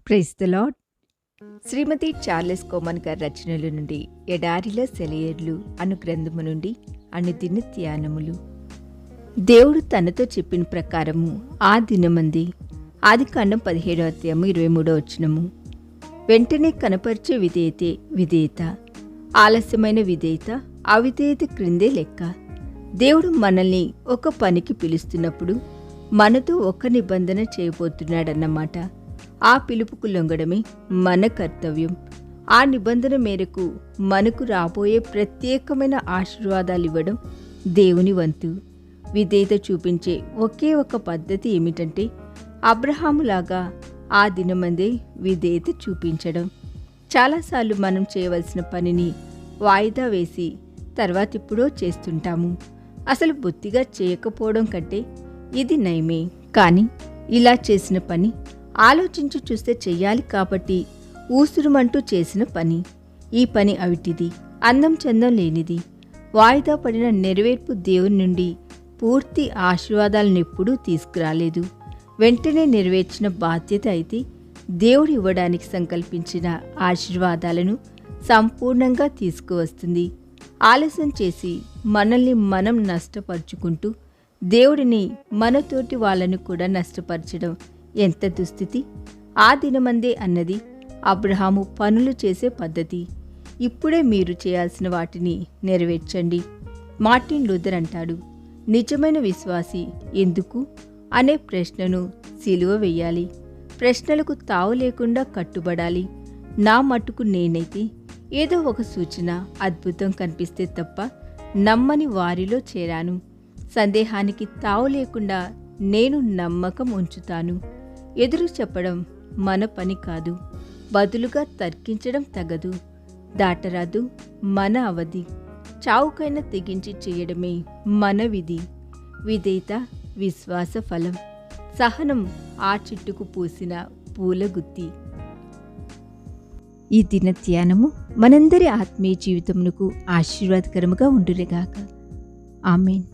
Praise the Lord. Shrimati Charles Cowman గారి రచనల నుండి ఎడారిలో సెలయేర్లు అను గ్రంథము నుండి అనుదిన ధ్యానములు. దేవుడు తనతో చెప్పిన ప్రకారము ఆ దినమంది. ఆదికాండం 17వ అధ్యాయము 23వ వచనము. వెంటనే కనపరిచే విధేయతే విధేయత, ఆలస్యమైన విధేయత అవిధేయత క్రిందే లెక్క. దేవుడు మనల్ని ఒక పనికి పిలుస్తున్నప్పుడు మనతో ఒక నిబంధన చేయబోతున్నాడన్నమాట. ఆ పిలుపుకు లొంగడమే మన కర్తవ్యం. ఆ నిబంధన మేరకు మనకు రాబోయే ప్రత్యేకమైన ఆశీర్వాదాలు ఇవ్వడం దేవుని వంతు. విధేయత చూపించే ఒకే ఒక పద్ధతి ఏమిటంటే అబ్రహాములాగా ఆ దినమందే విధేయత చూపించడం. చాలాసార్లు మనం చేయవలసిన పనిని వాయిదా వేసి తర్వాత ఇప్పుడో చేస్తుంటాము. అసలు బొత్తిగా చేయకపోవడం కంటే ఇది నయమే. కానీ ఇలా చేసిన పని ఆలోచించి చూస్తే చెయ్యాలి కాబట్టి ఊసురుమంటూ చేసిన పని. ఈ పని అవిటిది, అందం చందం లేనిది. వాయిదా పడిన నెరవేర్పు దేవుని నుండి పూర్తి ఆశీర్వాదాలను ఎప్పుడూ తీసుకురాలేదు. వెంటనే నెరవేర్చిన బాధ్యత అయితే దేవుడు ఇవ్వడానికి సంకల్పించిన ఆశీర్వాదాలను సంపూర్ణంగా తీసుకువస్తుంది. ఆలస్యం చేసి మనల్ని మనం నష్టపరుచుకుంటూ దేవుడిని మనతోటి వాళ్ళను కూడా నష్టపరచడం ఎంత దుస్థితి. ఆ దినమందే అన్నది అబ్రహాము పనులు చేసే పద్ధతి. ఇప్పుడే మీరు చేయాల్సిన వాటిని నెరవేర్చండి. మార్టిన్ లూథర్ అంటాడు, నిజమైన విశ్వాసి ఎందుకు అనే ప్రశ్నను సిలువ వెయ్యాలి. ప్రశ్నలకు తావు లేకుండా కట్టుబడాలి. నా మట్టుకు నేనైతే ఏదో ఒక సూచన, అద్భుతం కనిపిస్తే తప్ప నమ్మని వారిలో చేరాను. సందేహానికి తావు లేకుండా నేను నమ్మకం ఉంచుతాను. ఎదురు చెప్పడం మన పని కాదు. బదులుగా తర్కించడం తగదు. దాటరాదు మన అవధి. చావుకైనా తెగించి చేయడమే మన విధి. విధేయత విశ్వాస ఫలం. సహనం ఆ చెట్టుకు పూసిన పూలగుత్తి. ఈ దిన ధ్యానము మనందరి ఆత్మీయ జీవితమునకు ఆశీర్వాదకరముగా ఉండునుగాక. ఆమేన్.